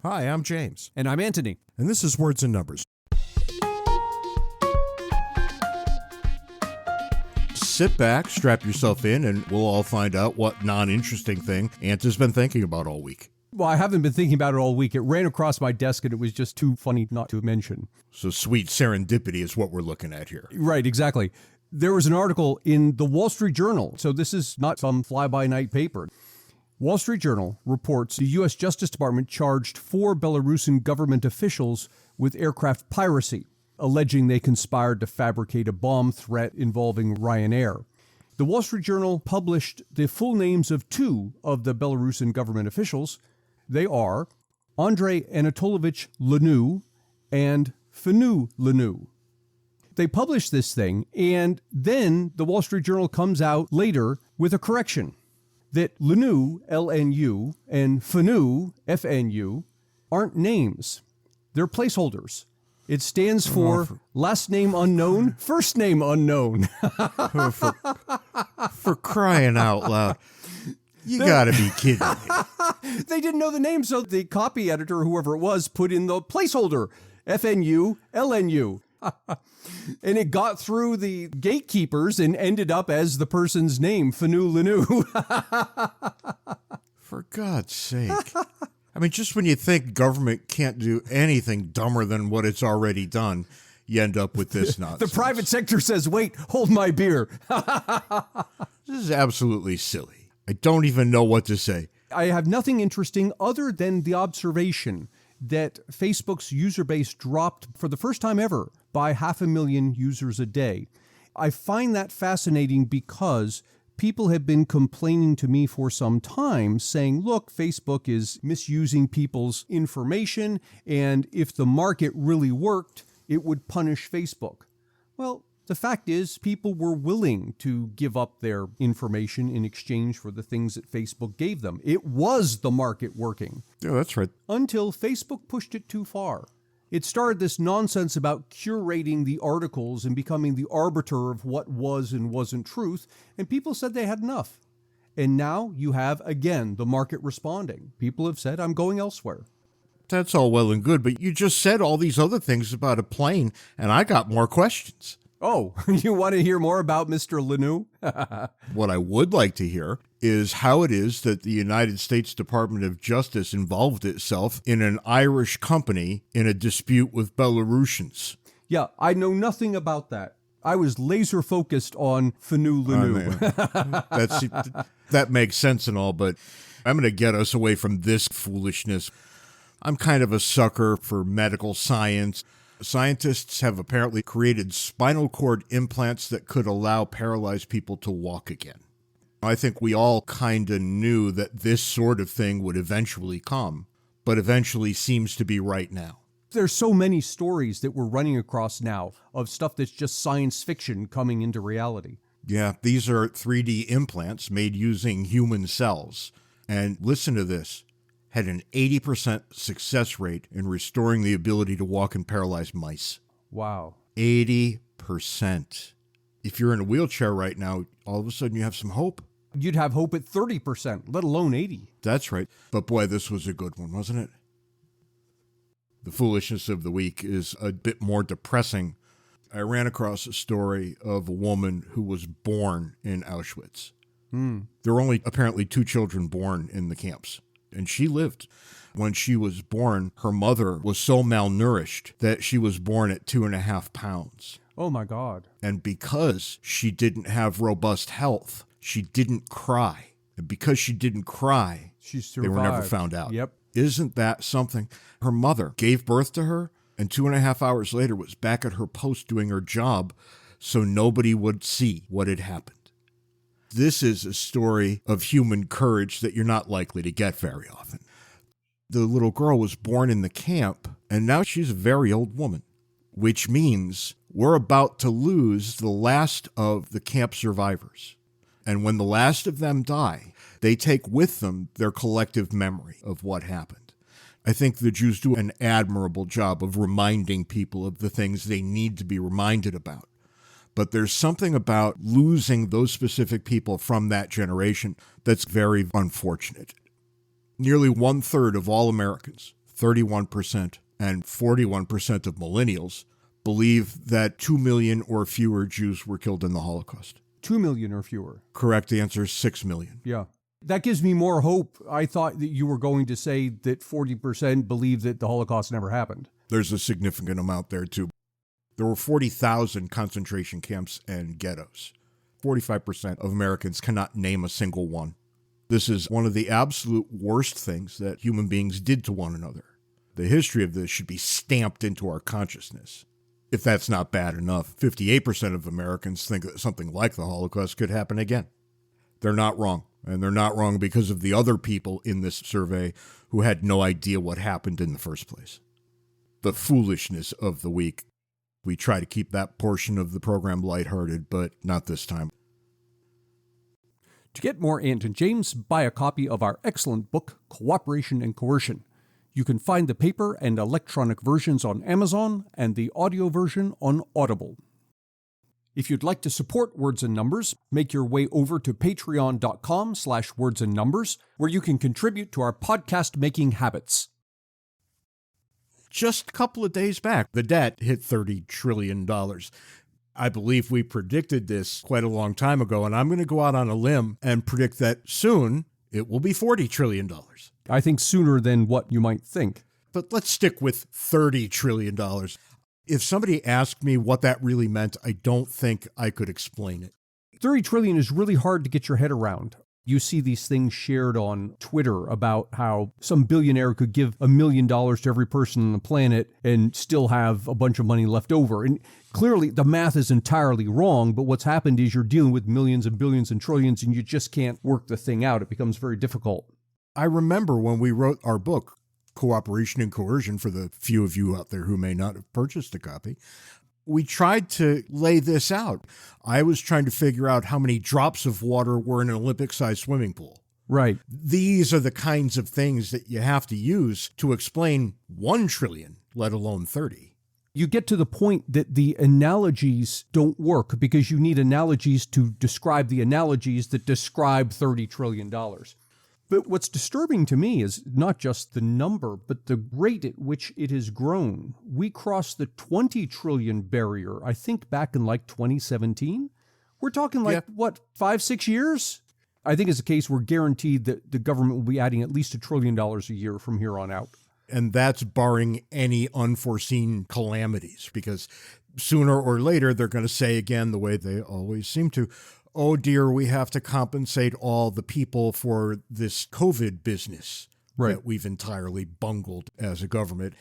Hi, I'm James. And I'm Anthony. And this is Words and Numbers. Sit back, strap yourself in, and we'll all find out what non-interesting thing Ant has been thinking about all week. Well, I haven't been thinking about it all week. It ran across my desk and it was just too funny not to mention. So sweet serendipity is what we're looking at here. Right, exactly. There was an article in the Wall Street Journal. So this is not some fly-by-night paper. Wall Street Journal reports the U.S. Justice Department charged 4 Belarusian government officials with aircraft piracy, alleging they conspired to fabricate a bomb threat involving Ryanair. The Wall Street Journal published the full names of 2 of the Belarusian government officials. They are Andrei Anatolovich Lenu and Fanu Lenu. They published this thing, and then the Wall Street Journal comes out later with a correction that Lenu, L-N-U, and Fanu, F-N-U, aren't names. They're placeholders. It stands for last name unknown, first name unknown. For crying out loud. You gotta be kidding me. They didn't know the name, so the copy editor, whoever it was, put in the placeholder, F-N-U, L-N-U. And it got through the gatekeepers and ended up as the person's name, Fanu Lenu. For God's sake. I mean, just when you think government can't do anything dumber than what it's already done, you end up with this nonsense. The private sector says, wait, hold my beer. This is absolutely silly. I don't even know what to say. I have nothing interesting other than the observation that Facebook's user base dropped for the first time ever by 500,000 users a day. I find that fascinating because people have been complaining to me for some time saying, look, Facebook is misusing people's information, and if the market really worked, it would punish Facebook. Well, the fact is, people were willing to give up their information in exchange for the things that Facebook gave them. It was the market working. Yeah, that's right. Until Facebook pushed it too far. It started this nonsense about curating the articles and becoming the arbiter of what was and wasn't truth, and people said they had enough. And now you have, again, the market responding. People have said, I'm going elsewhere. That's all well and good, but you just said all these other things about a plane, and I got more questions. Oh, you want to hear more about Mr. Lenu? What I would like to hear is how it is that the United States Department of Justice involved itself in an Irish company in a dispute with Belarusians. Yeah, I know nothing about that. I was laser focused on Fanu Lenu. That makes sense and all, but I'm going to get us away from this foolishness. I'm kind of a sucker for medical science. Scientists have apparently created spinal cord implants that could allow paralyzed people to walk again. I think we all kind of knew that this sort of thing would eventually come, but eventually seems to be right now. There's so many stories that we're running across now of stuff that's just science fiction coming into reality. Yeah, these are 3D implants made using human cells. And listen to this. Had an 80% success rate in restoring the ability to walk in paralyzed mice. Wow. 80%. If you're in a wheelchair right now, all of a sudden you have some hope. You'd have hope at 30%, let alone 80. That's right. But boy, this was a good one, wasn't it? The foolishness of the week is a bit more depressing. I ran across a story of a woman who was born in Auschwitz. There were only apparently 2 children born in the camps. And she lived. When she was born, her mother was so malnourished that she was born at 2.5 pounds. Oh, my God. And because she didn't have robust health, she didn't cry. And because she didn't cry, She survived. they were never found out. Yep. Isn't that something? Her mother gave birth to her, and 2.5 hours later was back at her post doing her job so nobody would see what had happened. This is a story of human courage that you're not likely to get very often. The little girl was born in the camp, and now she's a very old woman, which means we're about to lose the last of the camp survivors. And when the last of them die, they take with them their collective memory of what happened. I think the Jews do an admirable job of reminding people of the things they need to be reminded about. But there's something about losing those specific people from that generation that's very unfortunate. Nearly 1/3 of all Americans 31%, and 41% of millennials believe that 2 million or fewer Jews were killed in the Holocaust. 2 million or fewer. Correct answer is 6 million. Yeah. That gives me more hope. I thought that you were going to say that 40% believe that the Holocaust never happened. There's a significant amount there, too. There were 40,000 concentration camps and ghettos. 45% of Americans cannot name a single one. This is one of the absolute worst things that human beings did to one another. The history of this should be stamped into our consciousness. If that's not bad enough, 58% of Americans think that something like the Holocaust could happen again. They're not wrong, and they're not wrong because of the other people in this survey who had no idea what happened in the first place. The foolishness of the week. We try to keep that portion of the program lighthearted, but not this time. To get more Ant and James, buy a copy of our excellent book, Cooperation and Coercion. You can find the paper and electronic versions on Amazon and the audio version on Audible. If you'd like to support Words and Numbers, make your way over to patreon.com/wordsandnumbers, where you can contribute to our podcast-making habits. Just a couple of days back, the debt hit $30 trillion. I believe we predicted this quite a long time ago, and I'm going to go out on a limb and predict that soon it will be $40 trillion. I think sooner than what you might think. But let's stick with $30 trillion. If somebody asked me what that really meant, I don't think I could explain it. 30 trillion is really hard to get your head around. You see these things shared on Twitter about how some billionaire could give $1 million to every person on the planet and still have a bunch of money left over. And clearly the math is entirely wrong, but what's happened is you're dealing with millions and billions and trillions and you just can't work the thing out. It becomes very difficult. I remember when we wrote our book, Cooperation and Coercion, for the few of you out there who may not have purchased a copy, we tried to lay this out. I was trying to figure out how many drops of water were in an Olympic-sized swimming pool. Right. These are the kinds of things that you have to use to explain 1 trillion, let alone 30. You get to the point that the analogies don't work because you need analogies to describe the analogies that describe $30 trillion. But what's disturbing to me is not just the number, but the rate at which it has grown. We crossed the 20 trillion barrier, I think back in like 2017. We're talking like, 5-6 years? I think it's a case we're guaranteed that the government will be adding at least $1 trillion a year from here on out. And that's barring any unforeseen calamities, because sooner or later they're going to say again, the way they always seem to, oh dear, we have to compensate all the people for this COVID business that we've entirely bungled as a government.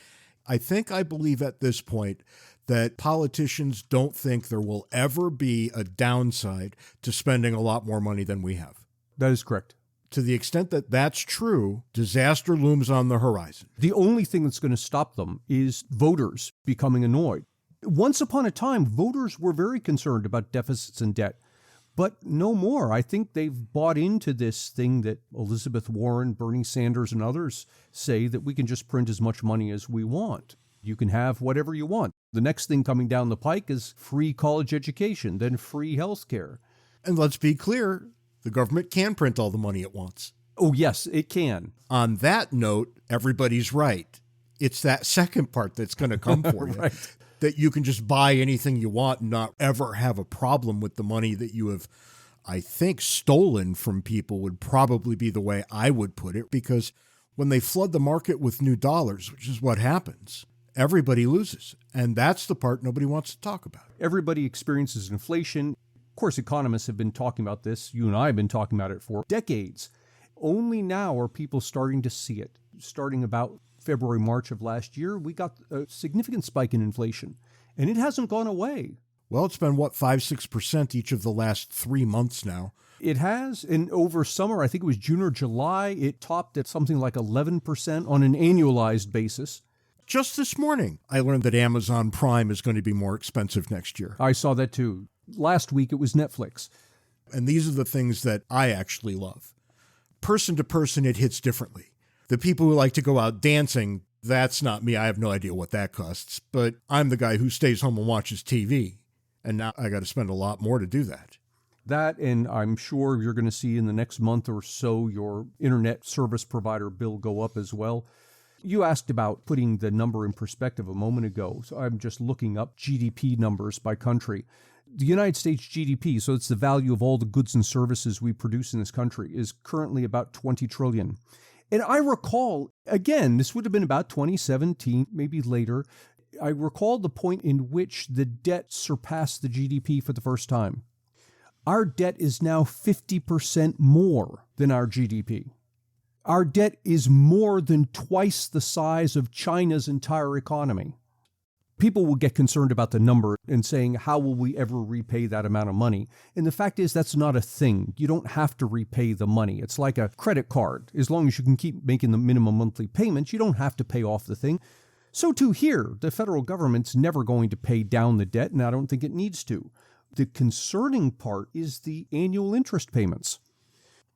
I believe at this point that politicians don't think there will ever be a downside to spending a lot more money than we have. That is correct. To the extent that that's true, disaster looms on the horizon. The only thing that's going to stop them is voters becoming annoyed. Once upon a time, voters were very concerned about deficits and debt. But no more. I think they've bought into this thing that Elizabeth Warren, Bernie Sanders, and others say that we can just print as much money as we want. You can have whatever you want. The next thing coming down the pike is free college education, then free health care. And let's be clear, the government can print all the money it wants. Oh, yes, it can. On that note, everybody's right. It's that second part that's going to come for you. Right. That you can just buy anything you want and not ever have a problem with the money that you have, I think, stolen from people would probably be the way I would put it, because when they flood the market with new dollars, which is what happens, everybody loses. And that's the part nobody wants to talk about. Everybody experiences inflation. Of course, economists have been talking about this. You and I have been talking about it for decades. Only now are people starting to see it. Starting about February, March of last year, we got a significant spike in inflation, and it hasn't gone away. Well, it's been, 5-6% each of the last 3 months now. It has, and over summer, I think it was June or July, it topped at something like 11% on an annualized basis. Just this morning, I learned that Amazon Prime is going to be more expensive next year. I saw that too. Last week, it was Netflix. And these are the things that I actually love. Person to person, it hits differently. The people who like to go out dancing, that's not me. I have no idea what that costs. But I'm the guy who stays home and watches TV. And now I got to spend a lot more to do that. That, and I'm sure you're going to see in the next month or so your internet service provider bill go up as well. You asked about putting the number in perspective a moment ago, so I'm just looking up GDP numbers by country. The United States GDP, so it's the value of all the goods and services we produce in this country, is currently about 20 trillion. And I recall, again, this would have been about 2017, maybe later, I recall the point in which the debt surpassed the GDP for the first time. Our debt is now 50% more than our GDP. Our debt is more than twice the size of China's entire economy. People will get concerned about the number and saying, how will we ever repay that amount of money? And the fact is, that's not a thing. You don't have to repay the money. It's like a credit card. As long as you can keep making the minimum monthly payments, you don't have to pay off the thing. So too here, the federal government's never going to pay down the debt, and I don't think it needs to. The concerning part is the annual interest payments.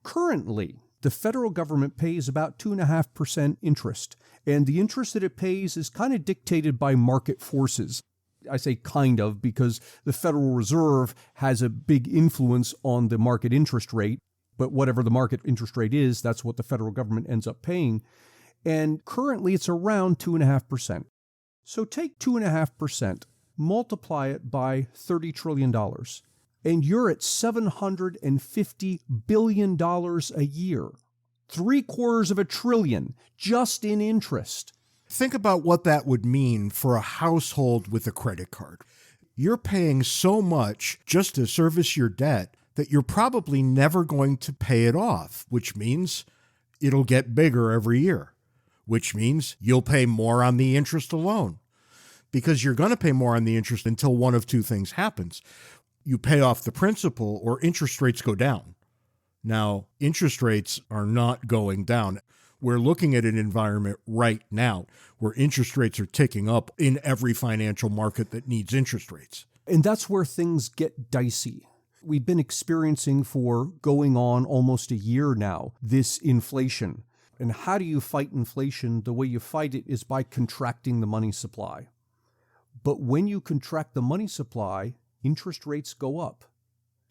Currently, the federal government pays about 2.5% interest, and the interest that it pays is kind of dictated by market forces. I say kind of because the Federal Reserve has a big influence on the market interest rate, but whatever the market interest rate is, that's what the federal government ends up paying. And currently it's around 2.5%. So take 2.5%, multiply it by $30 trillion, and you're at $750 billion a year. $750 billion just in interest. Think about what that would mean for a household with a credit card. You're paying so much just to service your debt that you're probably never going to pay it off, which means it'll get bigger every year, which means you'll pay more on the interest alone, because you're going to pay more on the interest until one of two things happens. You pay off the principal or interest rates go down. Now, interest rates are not going down. We're looking at an environment right now where interest rates are ticking up in every financial market that needs interest rates. And that's where things get dicey. We've been experiencing for going on almost a year now, this inflation. And how do you fight inflation? The way you fight it is by contracting the money supply. But when you contract the money supply, interest rates go up.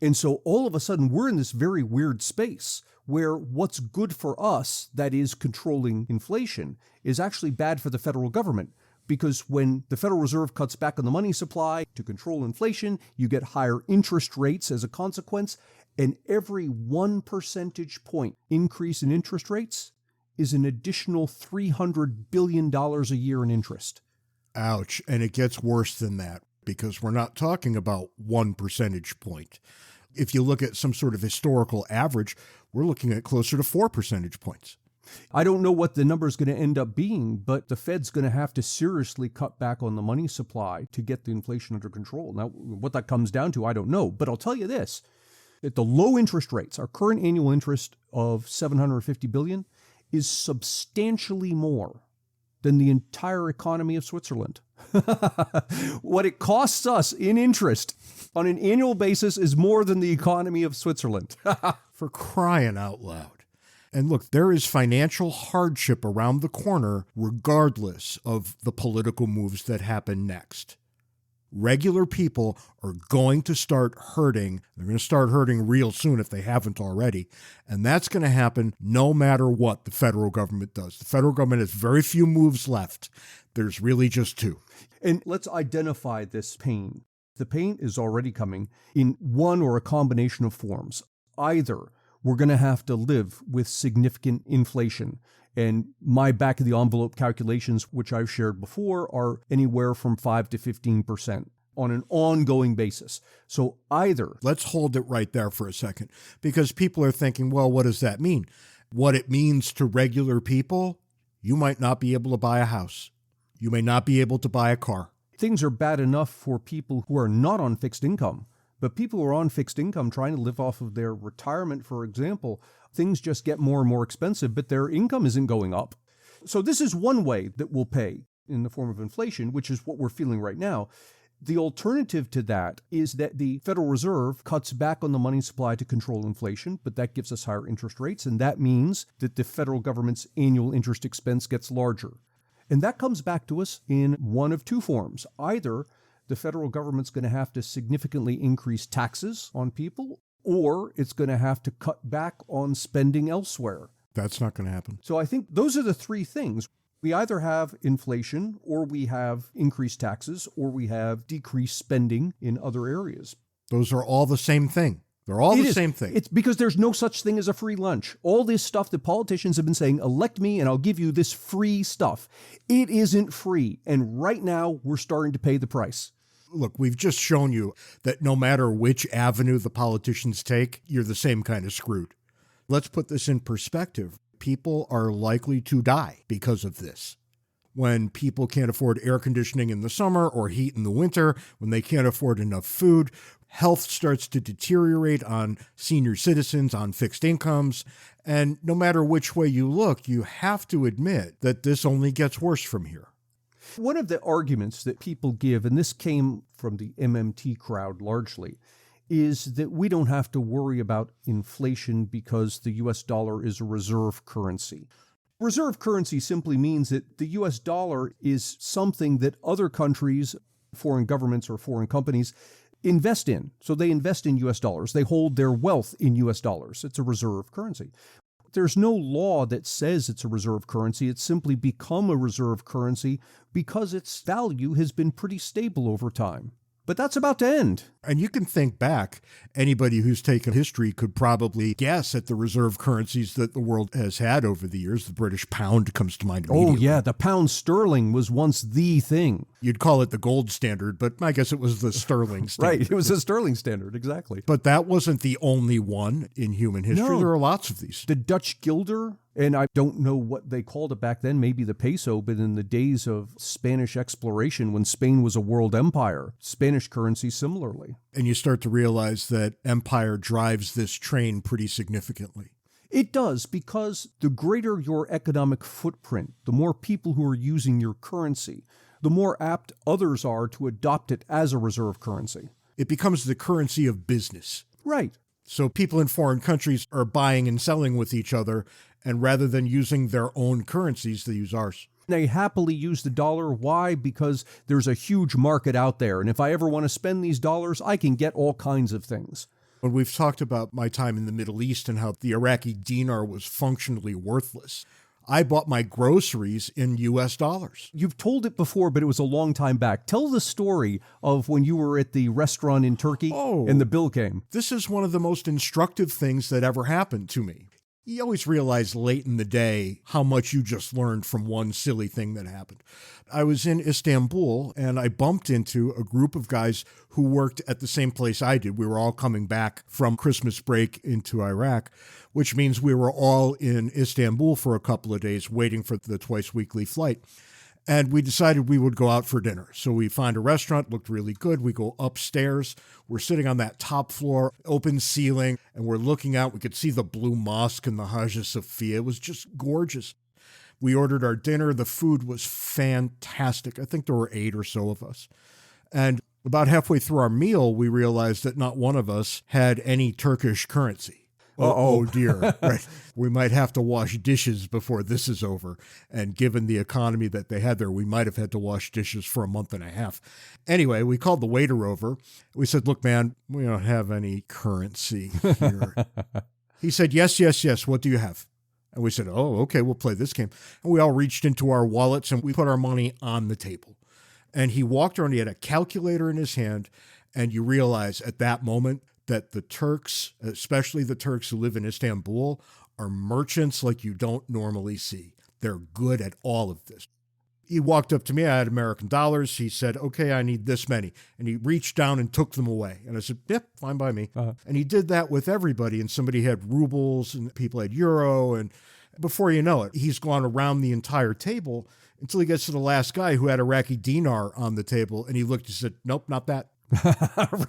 And so all of a sudden, we're in this very weird space where what's good for us, that is controlling inflation, is actually bad for the federal government. Because when the Federal Reserve cuts back on the money supply to control inflation, you get higher interest rates as a consequence. And every 1 percentage point increase in interest rates is an additional $300 billion a year in interest. Ouch. And it gets worse than that, because we're not talking about 1 percentage point. If you look at some sort of historical average, we're looking at closer to 4 percentage points. I don't know what the number is going to end up being, but the Fed's going to have to seriously cut back on the money supply to get the inflation under control. Now, what that comes down to, I don't know. But I'll tell you this. At the low interest rates, our current annual interest of $750 billion is substantially more than the entire economy of Switzerland. What it costs us in interest on an annual basis is more than the economy of Switzerland. For crying out loud. And look, there is financial hardship around the corner regardless of the political moves that happen next. Regular people are going to start hurting. They're going to start hurting real soon if they haven't already. And that's going to happen no matter what the federal government does. The federal government has very few moves left. There's really just two. And let's identify this pain. The pain is already coming in one or a combination of forms. Either we're going to have to live with significant inflation. And my back of the envelope calculations, which I've shared before, are anywhere from 5 to 15% on an ongoing basis. So either... Let's hold it right there for a second, because people are thinking, well, what does that mean? What it means to regular people, you might not be able to buy a house. You may not be able to buy a car. Things are bad enough for people who are not on fixed income. But people who are on fixed income trying to live off of their retirement, for example, things just get more and more expensive, but their income isn't going up. So this is one way that we'll pay in the form of inflation, which is what we're feeling right now. The alternative to that is that the Federal Reserve cuts back on the money supply to control inflation, but that gives us higher interest rates, and that means that the federal government's annual interest expense gets larger. And that comes back to us in one of two forms. Either the federal government's going to have to significantly increase taxes on people, or it's going to have to cut back on spending elsewhere. That's not going to happen. So I think those are the three things. We either have inflation, or we have increased taxes, or we have decreased spending in other areas. Those are all the same thing. They're all the same thing. It's because there's no such thing as a free lunch. All this stuff that politicians have been saying, elect me and I'll give you this free stuff. It isn't free. And right now we're starting to pay the price. Look, we've just shown you that no matter which avenue the politicians take, you're the same kind of screwed. Let's put this in perspective. People are likely to die because of this. When people can't afford air conditioning in the summer or heat in the winter, when they can't afford enough food, health starts to deteriorate on senior citizens, on fixed incomes. And no matter which way you look, you have to admit that this only gets worse from here. One of the arguments that people give, and this came from the MMT crowd largely, is that we don't have to worry about inflation because the U.S. dollar is a reserve currency. Reserve currency simply means that the U.S. dollar is something that other countries, foreign governments or foreign companies, invest in. So they invest in U.S. dollars. They hold their wealth in U.S. dollars. It's a reserve currency. There's no law that says it's a reserve currency. It's simply become a reserve currency because its value has been pretty stable over time. But that's about to end. And you can think back, anybody who's taken history could probably guess at the reserve currencies that the world has had over the years. The British pound comes to mind immediately. Oh, yeah, the pound sterling was once the thing. You'd call it the gold standard, but I guess it was the sterling standard. Right, it was a sterling standard, exactly. But that wasn't the only one in human history. No. There are lots of these. The Dutch guilder, and I don't know what they called it back then, maybe the peso, but in the days of Spanish exploration when Spain was a world empire, Spanish currency similarly. And you start to realize that empire drives this train pretty significantly. It does, because the greater your economic footprint, the more people who are using your currency, the more apt others are to adopt it as a reserve currency. It becomes the currency of business. Right. So people in foreign countries are buying and selling with each other, and rather than using their own currencies, they use ours. They happily use the dollar. Why? Because there's a huge market out there, and if I ever want to spend these dollars, I can get all kinds of things. When we've talked about my time in the Middle East and how the Iraqi dinar was functionally worthless, I bought my groceries in U.S. dollars. You've told it before, but it was a long time back. Tell the story of when you were at the restaurant in Turkey and the bill came. This is one of the most instructive things that ever happened to me. You always realize late in the day how much you just learned from one silly thing that happened. I was in Istanbul and I bumped into a group of guys who worked at the same place I did. We were all coming back from Christmas break into Iraq, which means we were all in Istanbul for a couple of days waiting for the twice-weekly flight. And we decided we would go out for dinner. So we find a restaurant, looked really good. We go upstairs. We're sitting on that top floor, open ceiling, and we're looking out. We could see the Blue Mosque and the Hagia Sophia. It was just gorgeous. We ordered our dinner. The food was fantastic. I think there were 8 or so of us. And about halfway through our meal, we realized that not one of us had any Turkish currency. Oh dear. Right. We might have to wash dishes before this is over. And given the economy that they had there, we might have had to wash dishes for a month and a half. Anyway, we called the waiter over. We said, look, man, we don't have any currency here. He said, yes. What do you have? And we said, oh, okay, we'll play this game. And we all reached into our wallets and we put our money on the table. And he walked around, he had a calculator in his hand. And you realize at that moment that the Turks, especially the Turks who live in Istanbul, are merchants like you don't normally see. They're good at all of this. He walked up to me. I had American dollars. He said, okay, I need this many. And he reached down and took them away. And I said, yep, fine by me. And he did that with everybody. And somebody had rubles and people had euro. And before you know it, he's gone around the entire table until he gets to the last guy who had Iraqi dinar on the table. And he looked and said, nope, not that.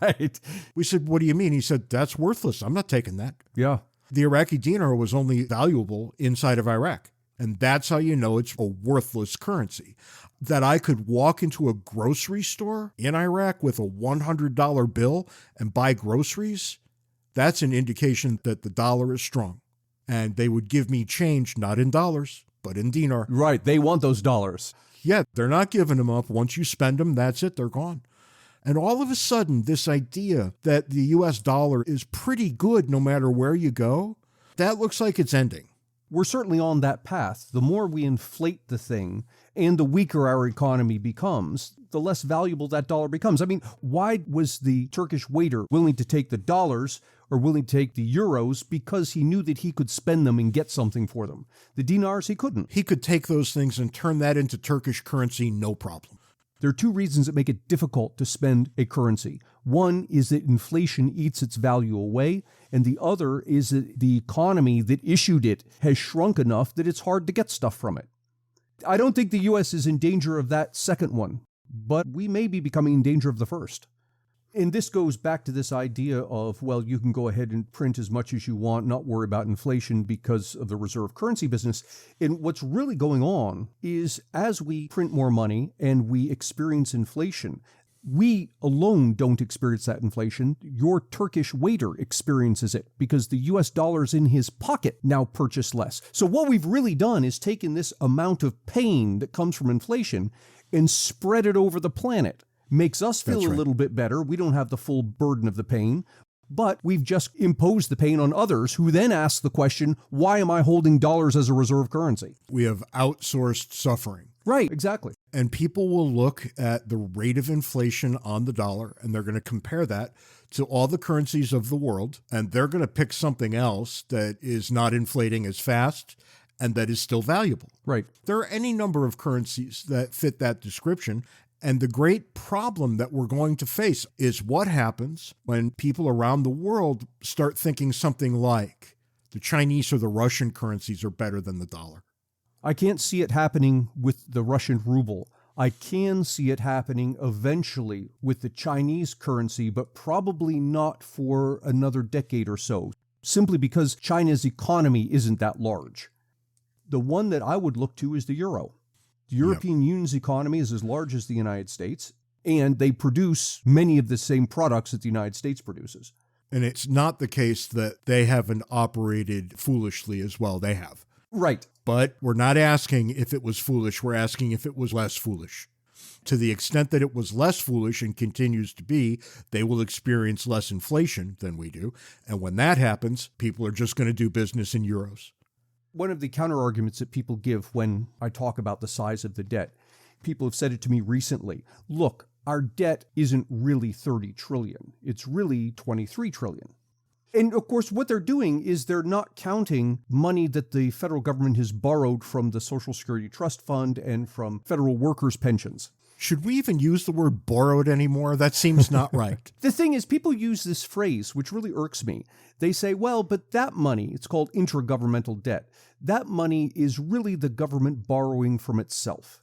Right. We said, what do you mean? He said, that's worthless. I'm not taking that. Yeah. The Iraqi dinar was only valuable inside of Iraq. And that's how you know it's a worthless currency. That I could walk into a grocery store in Iraq with a $100 bill and buy groceries, that's an indication that the dollar is strong. And they would give me change, not in dollars, but in dinar. Right. They want those dollars. Yeah, they're not giving them up. Once you spend them, that's it. They're gone. And all of a sudden, this idea that the U.S. dollar is pretty good no matter where you go, that looks like it's ending. we're certainly on that path. The more we inflate the thing and the weaker our economy becomes, the less valuable that dollar becomes. I mean, why was the Turkish waiter willing to take the dollars or willing to take the euros? Because he knew that he could spend them and get something for them. The dinars, he couldn't. He could take those things and turn that into Turkish currency, no problem. There are two reasons that make it difficult to spend a currency. One is that inflation eats its value away, and the other is that the economy that issued it has shrunk enough that it's hard to get stuff from it. I don't think the U.S. is in danger of that second one, but we may be becoming in danger of the first. And this goes back to this idea of, well, you can go ahead and print as much as you want, not worry about inflation because of the reserve currency business. And what's really going on is as we print more money and we experience inflation, we alone don't experience that inflation. Your Turkish waiter experiences it because the US dollars in his pocket now purchase less. So what we've really done is taken this amount of pain that comes from inflation and spread it over the planet. Makes us feel a little bit better. We don't have the full burden of the pain, but we've just imposed the pain on others who then ask the question, why am I holding dollars as a reserve currency? We have outsourced suffering. Right, exactly. And people will look at the rate of inflation on the dollar, and they're going to compare that to all the currencies of the world, and they're going to pick something else that is not inflating as fast and that is still valuable. Right. There are any number of currencies that fit that description. And the great problem that we're going to face is what happens when people around the world start thinking something like the Chinese or the Russian currencies are better than the dollar. I can't see it happening with the Russian ruble. I can see it happening eventually with the Chinese currency, but probably not for another decade or so, simply because China's economy isn't that large. The one that I would look to is the euro. The European Union's economy is as large as the United States, and they produce many of the same products that the United States produces. And it's not the case that they haven't operated foolishly as well. They have. Right. But we're not asking if it was foolish. We're asking if it was less foolish. To the extent that it was less foolish and continues to be, they will experience less inflation than we do. And when that happens, people are just going to do business in euros. One of the counter-arguments that people give when I talk about the size of the debt, people have said it to me recently. Look, our debt isn't really 30 trillion. It's really 23 trillion. And of course, what they're doing is they're not counting money that the federal government has borrowed from the Social Security Trust Fund and from federal workers' pensions. Should we even use the word borrowed anymore? That seems not right. The thing is, people use this phrase, which really irks me. They say, well, but that money, it's called intragovernmental debt. That money is really the government borrowing from itself.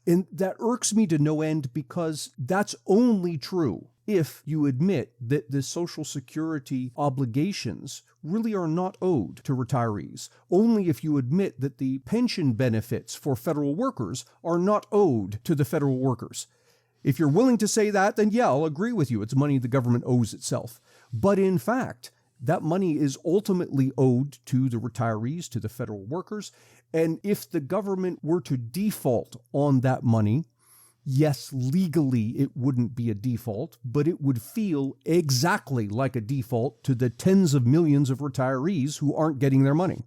And that irks me to no end because that's only true if you admit that the Social Security obligations really are not owed to retirees. Only if you admit that the pension benefits for federal workers are not owed to the federal workers. If you're willing to say that, then yeah, I'll agree with you. It's money the government owes itself. But in fact, that money is ultimately owed to the retirees, to the federal workers. And if the government were to default on that money, yes, legally it wouldn't be a default, but it would feel exactly like a default to the tens of millions of retirees who aren't getting their money.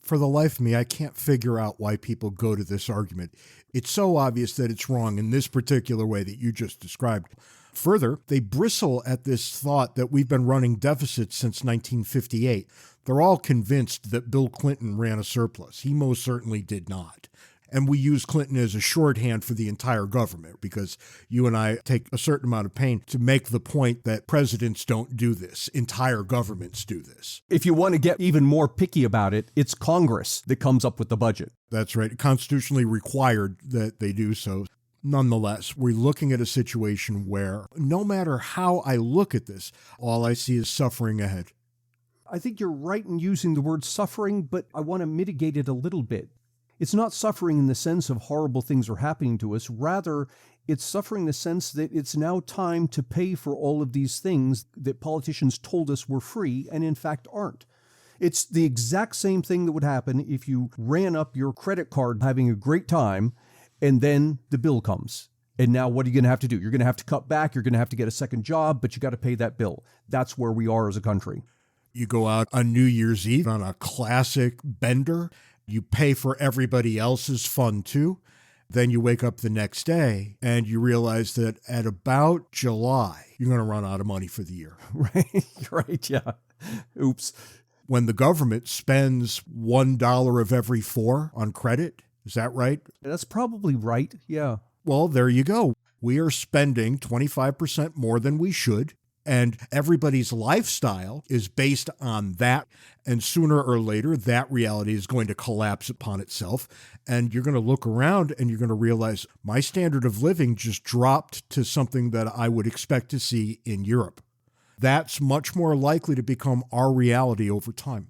For the life of me, I can't figure out why people go to this argument. It's so obvious that it's wrong in this particular way that you just described. Further, they bristle at this thought that we've been running deficits since 1958. They're all convinced that Bill Clinton ran a surplus. He most certainly did not. And we use Clinton as a shorthand for the entire government because you and I take a certain amount of pain to make the point that presidents don't do this. Entire governments do this. If you want to get even more picky about it, it's Congress that comes up with the budget. That's right. Constitutionally required that they do so. Nonetheless, we're looking at a situation where no matter how I look at this, all I see is suffering ahead. I think you're right in using the word suffering, but I want to mitigate it a little bit. It's not suffering in the sense of horrible things are happening to us. Rather, it's suffering in the sense that it's now time to pay for all of these things that politicians told us were free and in fact aren't. It's the exact same thing that would happen if you ran up your credit card having a great time and then the bill comes. And now what are you going to have to do? You're going to have to cut back. You're going to have to get a second job, but you got to pay that bill. That's where we are as a country. You go out on New Year's Eve on a classic bender. You pay for everybody else's fun too. Then you wake up the next day and you realize that at about July, you're going to run out of money for the year. Right, yeah. Oops. When the government spends $1 of every 4 on credit, is that right? That's probably right, yeah. Well, there you go. We are spending 25% more than we should. And everybody's lifestyle is based on that. And sooner or later, that reality is going to collapse upon itself. And you're going to look around and you're going to realize my standard of living just dropped to something that I would expect to see in Europe. That's much more likely to become our reality over time.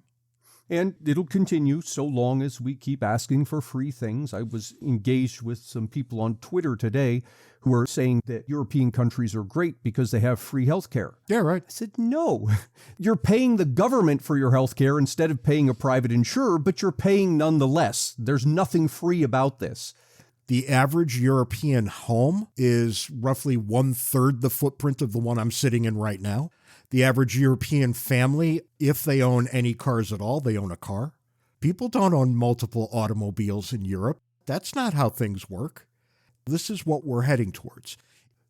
And it'll continue so long as we keep asking for free things. I was engaged with some people on Twitter today who are saying that European countries are great because they have free health care. Yeah, right. I said, no, you're paying the government for your health care instead of paying a private insurer, but you're paying nonetheless. There's nothing free about this. The average European home is roughly 1/3 the footprint of the one I'm sitting in right now. The average European family, if they own any cars at all, they own a car. People don't own multiple automobiles in Europe. That's not how things work. This is what we're heading towards.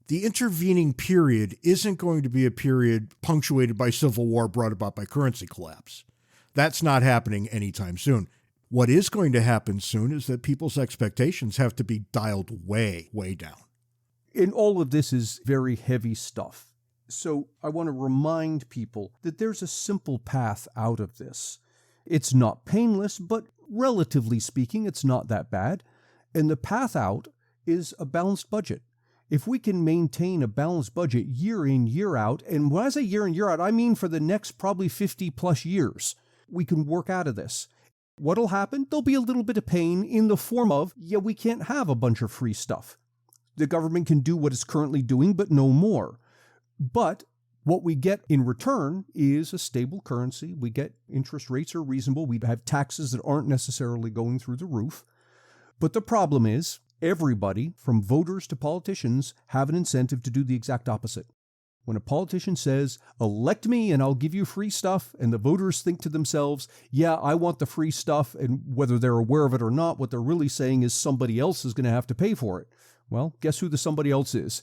The intervening period isn't going to be a period punctuated by civil war brought about by currency collapse. That's not happening anytime soon. What is going to happen soon is that people's expectations have to be dialed way, way down. And all of this is very heavy stuff. So I want to remind people that there's a simple path out of this. It's not painless, but relatively speaking, it's not that bad. And the path out is a balanced budget. If we can maintain a balanced budget year in, year out, and when I say year in, year out, I mean for the next probably 50 plus years, we can work out of this. What'll happen? There'll be a little bit of pain in the form of, we can't have a bunch of free stuff. The government can do what it's currently doing, but no more. But what we get in return is a stable currency. We get interest rates are reasonable. We have taxes that aren't necessarily going through the roof. But the problem is everybody, from voters to politicians, have an incentive to do the exact opposite. When a politician says, elect me and I'll give you free stuff, and the voters think to themselves, yeah, I want the free stuff, and whether they're aware of it or not, what they're really saying is somebody else is going to have to pay for it. Well, guess who the somebody else is?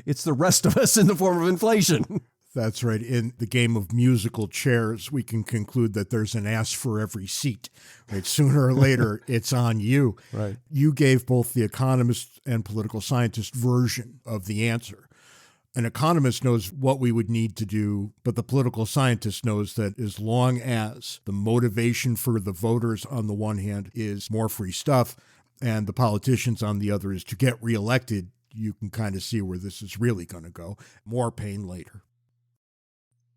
It's the rest of us in the form of inflation. That's right. In the game of musical chairs, we can conclude that there's an ass for every seat. Right? Sooner or later, it's on you. Right. You gave both the economist and political scientist version of the answer. An economist knows what we would need to do, but the political scientist knows that as long as the motivation for the voters on the one hand is more free stuff, and the politicians on the other is to get reelected, you can kind of see where this is really going to go. More pain later.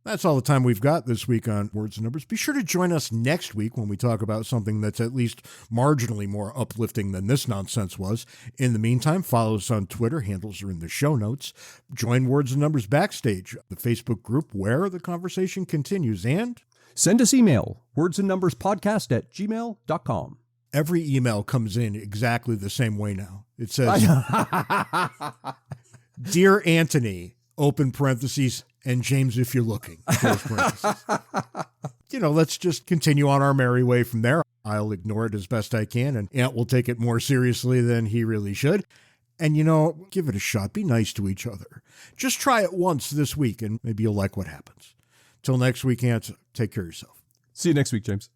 That's all the time we've got this week on Words and Numbers. Be sure to join us next week when we talk about something that's at least marginally more uplifting than this nonsense was. In the meantime, follow us on Twitter. Handles are in the show notes. Join Words and Numbers Backstage, the Facebook group where the conversation continues. And send us email, wordsandnumberspodcast@gmail.com. Every email comes in exactly the same way now. It says, Dear Anthony, open parentheses, and James, if you're looking, close parentheses. Let's just continue on our merry way from there. I'll ignore it as best I can, and Ant will take it more seriously than he really should. And, give it a shot. Be nice to each other. Just try it once this week, and maybe you'll like what happens. Till next week, Ant, take care of yourself. See you next week, James.